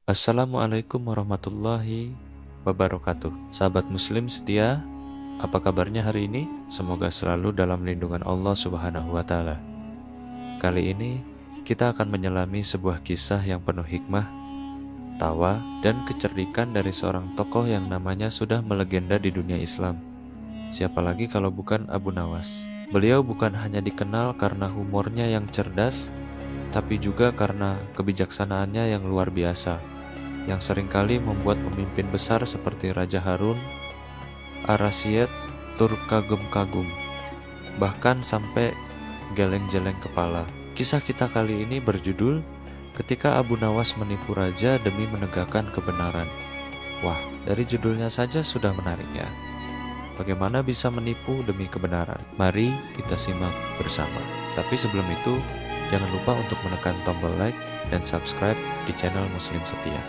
Assalamualaikum warahmatullahi wabarakatuh. Sahabat muslim setia, apa kabarnya hari ini? Semoga selalu dalam lindungan Allah Subhanahu wa taala. Kali ini kita akan menyelami sebuah kisah yang penuh hikmah, tawa, dan kecerdikan dari seorang tokoh yang namanya sudah melegenda di dunia Islam. Siapa lagi kalau bukan Abu Nawas. Beliau bukan hanya dikenal karena humornya yang cerdas, tapi juga karena kebijaksanaannya yang luar biasa, yang seringkali membuat pemimpin besar seperti Raja Harun Ar-Rasyid terkagum-kagum, bahkan sampai geleng-geleng kepala. Kisah kita kali ini berjudul Ketika Abu Nawas Menipu Raja Demi Menegakkan Kebenaran. Wah, dari judulnya saja sudah menarik ya. Bagaimana bisa menipu demi kebenaran? Mari kita simak bersama. Tapi sebelum itu, jangan lupa untuk menekan tombol like dan subscribe di channel Muslim Setia.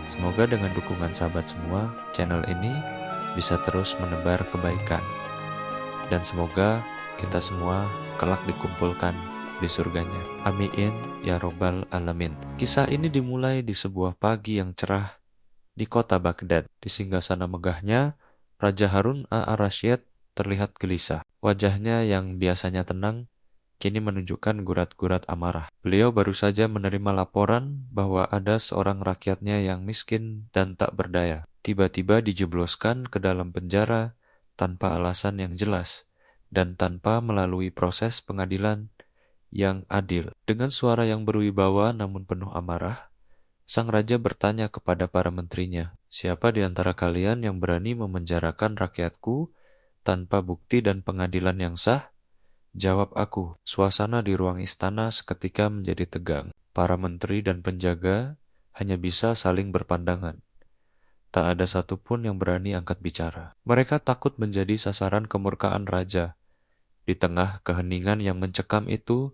Semoga dengan dukungan sahabat semua, channel ini bisa terus menebar kebaikan. Dan semoga kita semua kelak dikumpulkan di surganya. Amin ya robbal alamin. Kisah ini dimulai di sebuah pagi yang cerah di kota Baghdad. Di singgasana megahnya, Raja Harun Ar-Rasyid terlihat gelisah. Wajahnya yang biasanya tenang kini menunjukkan gurat-gurat amarah. Beliau baru saja menerima laporan bahwa ada seorang rakyatnya yang miskin dan tak berdaya. Tiba-tiba dijebloskan ke dalam penjara tanpa alasan yang jelas dan tanpa melalui proses pengadilan yang adil. Dengan suara yang berwibawa namun penuh amarah, sang raja bertanya kepada para menterinya, "Siapa di antara kalian yang berani memenjarakan rakyatku tanpa bukti dan pengadilan yang sah?" Jawab aku. Suasana di ruang istana seketika menjadi tegang. Para menteri dan penjaga hanya bisa saling berpandangan. Tak ada satupun yang berani angkat bicara. Mereka takut menjadi sasaran kemurkaan raja. Di tengah keheningan yang mencekam itu,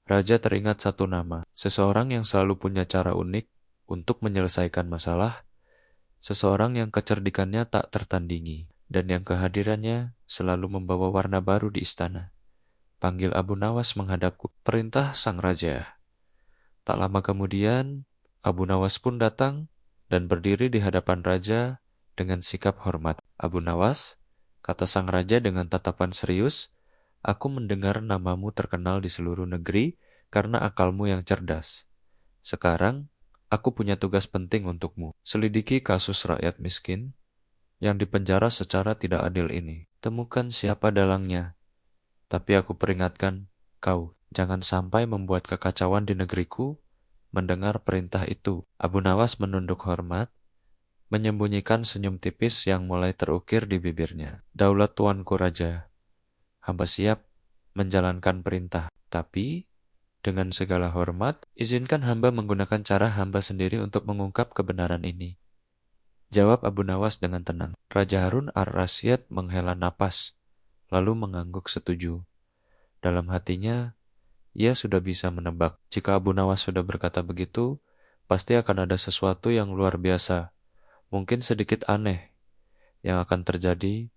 raja teringat satu nama. Seseorang yang selalu punya cara unik untuk menyelesaikan masalah. Seseorang yang kecerdikannya tak tertandingi. Dan yang kehadirannya selalu membawa warna baru di istana. Panggil Abu Nawas menghadapku. Perintah sang raja. Tak lama kemudian, Abu Nawas pun datang dan berdiri di hadapan raja dengan sikap hormat. "Abu Nawas," kata sang raja dengan tatapan serius, "aku mendengar namamu terkenal di seluruh negeri karena akalmu yang cerdas. Sekarang, aku punya tugas penting untukmu. Selidiki kasus rakyat miskin yang dipenjara secara tidak adil ini. Temukan siapa dalangnya. Tapi aku peringatkan kau, jangan sampai membuat kekacauan di negeriku." Mendengar perintah itu, Abu Nawas menunduk hormat, menyembunyikan senyum tipis yang mulai terukir di bibirnya. "Daulat tuanku raja, hamba siap menjalankan perintah. Tapi, dengan segala hormat, izinkan hamba menggunakan cara hamba sendiri untuk mengungkap kebenaran ini." Jawab Abu Nawas dengan tenang. Raja Harun Ar-Rasyid menghela napas, lalu mengangguk setuju. Dalam hatinya, ia sudah bisa menebak. Jika Abu Nawas sudah berkata begitu, pasti akan ada sesuatu yang luar biasa, mungkin sedikit aneh, yang akan terjadi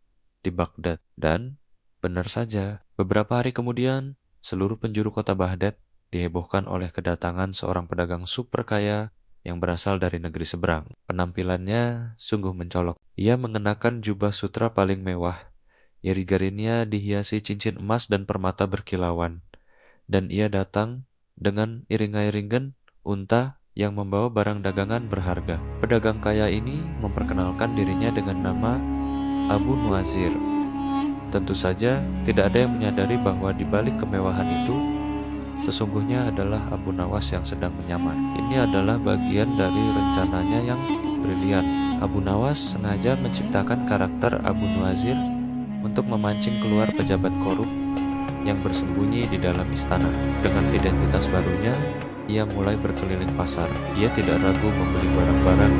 di Baghdad. Dan, benar saja, beberapa hari kemudian, seluruh penjuru kota Baghdad dihebohkan oleh kedatangan seorang pedagang super kaya yang berasal dari negeri seberang. Penampilannya sungguh mencolok. Ia mengenakan jubah sutra paling mewah. Iri-garinya dihiasi cincin emas dan permata berkilauan. Dan ia datang dengan iring-iringan unta yang membawa barang dagangan berharga. Pedagang kaya ini memperkenalkan dirinya dengan nama Abu Nuazir. Tentu saja tidak ada yang menyadari bahwa di balik kemewahan itu sesungguhnya adalah Abu Nawas yang sedang menyamar. Ini adalah bagian dari rencananya yang brilian. Abu Nawas sengaja menciptakan karakter Abu Nuazir untuk memancing keluar pejabat korup yang bersembunyi di dalam istana. Dengan identitas barunya, ia mulai berkeliling pasar. Ia tidak ragu membeli barang-barang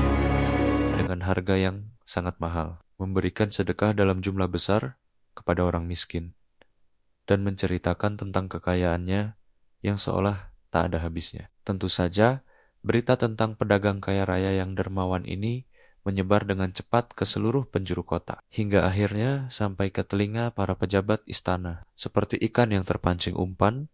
dengan harga yang sangat mahal, memberikan sedekah dalam jumlah besar kepada orang miskin, dan menceritakan tentang kekayaannya yang seolah tak ada habisnya. Tentu saja, berita tentang pedagang kaya raya yang dermawan ini menyebar dengan cepat ke seluruh penjuru kota, hingga akhirnya sampai ke telinga para pejabat istana. Seperti ikan yang terpancing umpan,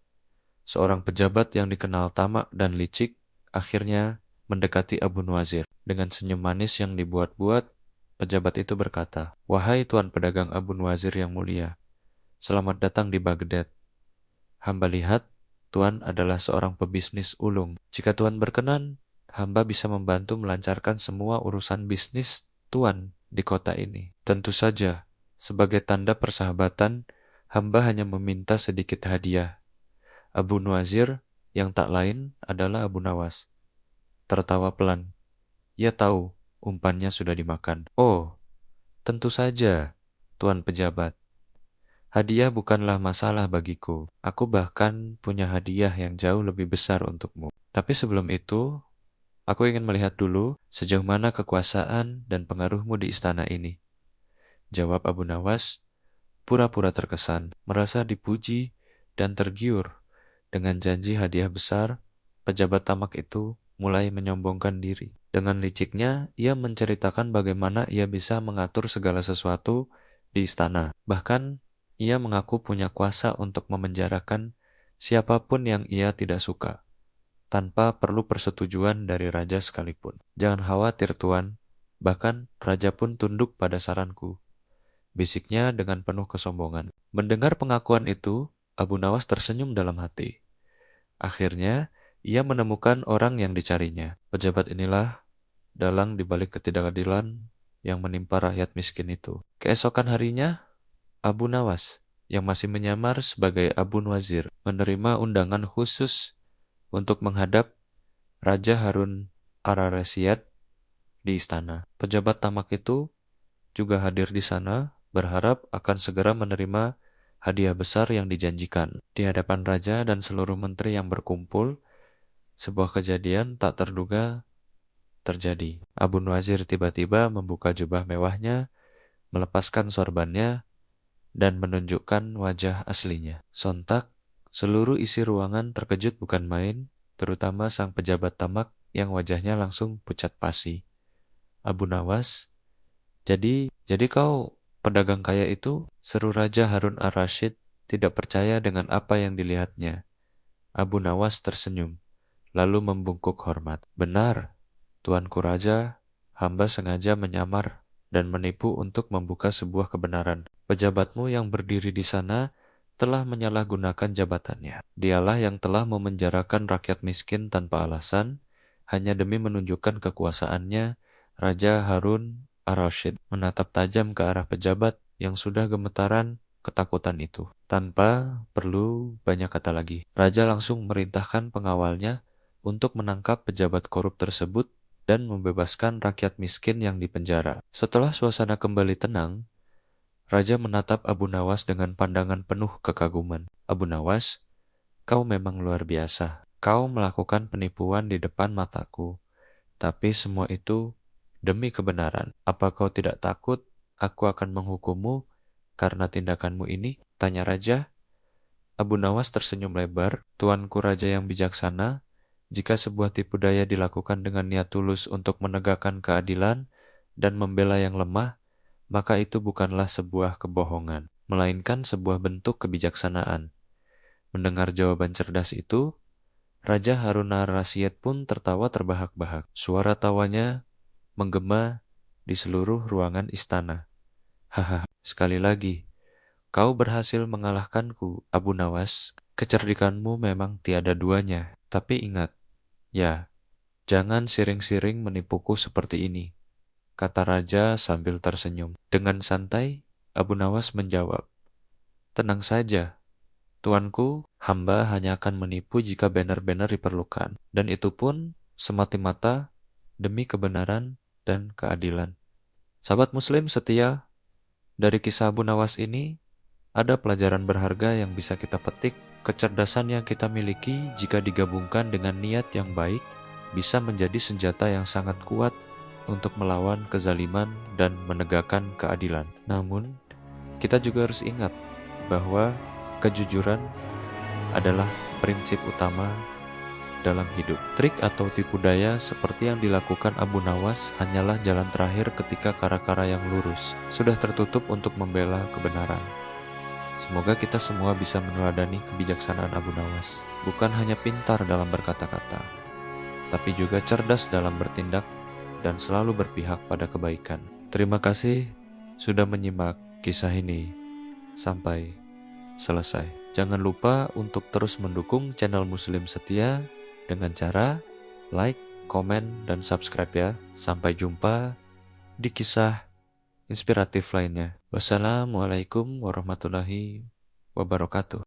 seorang pejabat yang dikenal tamak dan licik akhirnya mendekati Abu Nuwazir. Dengan senyum manis yang dibuat-buat, pejabat itu berkata, "Wahai Tuan Pedagang Abu Nuwazir yang mulia, selamat datang di Baghdad. Hamba lihat Tuan adalah seorang pebisnis ulung. Jika Tuan berkenan, hamba bisa membantu melancarkan semua urusan bisnis Tuan di kota ini. Tentu saja, sebagai tanda persahabatan, hamba hanya meminta sedikit hadiah." Abu Nuwazir yang tak lain adalah Abu Nawas tertawa pelan. Ia tahu umpannya sudah dimakan. "Oh, tentu saja, Tuan Pejabat. Hadiah bukanlah masalah bagiku. Aku bahkan punya hadiah yang jauh lebih besar untukmu. Tapi sebelum itu, aku ingin melihat dulu sejauh mana kekuasaan dan pengaruhmu di istana ini." Jawab Abu Nawas, pura-pura terkesan, merasa dipuji dan tergiur. Dengan janji hadiah besar, pejabat tamak itu mulai menyombongkan diri. Dengan liciknya, ia menceritakan bagaimana ia bisa mengatur segala sesuatu di istana. Bahkan, ia mengaku punya kuasa untuk memenjarakan siapapun yang ia tidak suka, tanpa perlu persetujuan dari raja sekalipun. "Jangan khawatir, Tuan. Bahkan, raja pun tunduk pada saranku," bisiknya dengan penuh kesombongan. Mendengar pengakuan itu, Abu Nawas tersenyum dalam hati. Akhirnya, ia menemukan orang yang dicarinya. Pejabat inilah dalang dibalik ketidakadilan yang menimpa rakyat miskin itu. Keesokan harinya, Abu Nawas, yang masih menyamar sebagai Abu Nuwazir, menerima undangan khusus untuk menghadap Raja Harun ar-Rasyid di istana. Pejabat tamak itu juga hadir di sana, berharap akan segera menerima hadiah besar yang dijanjikan. Di hadapan raja dan seluruh menteri yang berkumpul, sebuah kejadian tak terduga terjadi. Abu Nuwazir tiba-tiba membuka jubah mewahnya, melepaskan sorbannya, dan menunjukkan wajah aslinya. Sontak, seluruh isi ruangan terkejut bukan main, terutama sang pejabat tamak yang wajahnya langsung pucat pasi. "Abu Nawas, jadi kau pedagang kaya itu?" seru Raja Harun ar-Rasyid tidak percaya dengan apa yang dilihatnya. Abu Nawas tersenyum, lalu membungkuk hormat. "Benar, Tuanku Raja, hamba sengaja menyamar dan menipu untuk membuka sebuah kebenaran. Pejabatmu yang berdiri di sana telah menyalahgunakan jabatannya. Dialah yang telah memenjarakan rakyat miskin tanpa alasan, hanya demi menunjukkan kekuasaannya." Raja Harun ar-Rasyid menatap tajam ke arah pejabat yang sudah gemetaran ketakutan itu. Tanpa perlu banyak kata lagi, raja langsung merintahkan pengawalnya untuk menangkap pejabat korup tersebut dan membebaskan rakyat miskin yang dipenjara. Setelah suasana kembali tenang, raja menatap Abu Nawas dengan pandangan penuh kekaguman. "Abu Nawas, kau memang luar biasa. Kau melakukan penipuan di depan mataku. Tapi semua itu demi kebenaran. Apa kau tidak takut aku akan menghukummu karena tindakanmu ini?" tanya raja. Abu Nawas tersenyum lebar. "Tuanku raja yang bijaksana, jika sebuah tipu daya dilakukan dengan niat tulus untuk menegakkan keadilan dan membela yang lemah, maka itu bukanlah sebuah kebohongan, melainkan sebuah bentuk kebijaksanaan." Mendengar jawaban cerdas itu, Raja Harun ar-Rasyid pun tertawa terbahak-bahak. Suara tawanya menggema di seluruh ruangan istana. "Hahaha, sekali lagi, kau berhasil mengalahkanku, Abu Nawas. Kecerdikanmu memang tiada duanya. Tapi ingat, ya, jangan siring-siring menipuku seperti ini," kata raja sambil tersenyum. Dengan santai, Abu Nawas menjawab, "Tenang saja, Tuanku, hamba hanya akan menipu jika benar-benar diperlukan. Dan itu pun semata-mata demi kebenaran dan keadilan." Sahabat Muslim setia, dari kisah Abu Nawas ini, ada pelajaran berharga yang bisa kita petik. Kecerdasan yang kita miliki jika digabungkan dengan niat yang baik, bisa menjadi senjata yang sangat kuat untuk melawan kezaliman dan menegakkan keadilan. Namun, kita juga harus ingat bahwa kejujuran adalah prinsip utama dalam hidup. Trik atau tipu daya seperti yang dilakukan Abu Nawas hanyalah jalan terakhir ketika kara-kara yang lurus sudah tertutup untuk membela kebenaran. Semoga kita semua bisa meneladani kebijaksanaan Abu Nawas, bukan hanya pintar dalam berkata-kata, tapi juga cerdas dalam bertindak dan selalu berpihak pada kebaikan. Terima kasih sudah menyimak kisah ini sampai selesai. Jangan lupa untuk terus mendukung channel Muslim Setia dengan cara like, komen, dan subscribe ya. Sampai jumpa di kisah inspiratif lainnya. Wassalamualaikum warahmatullahi wabarakatuh.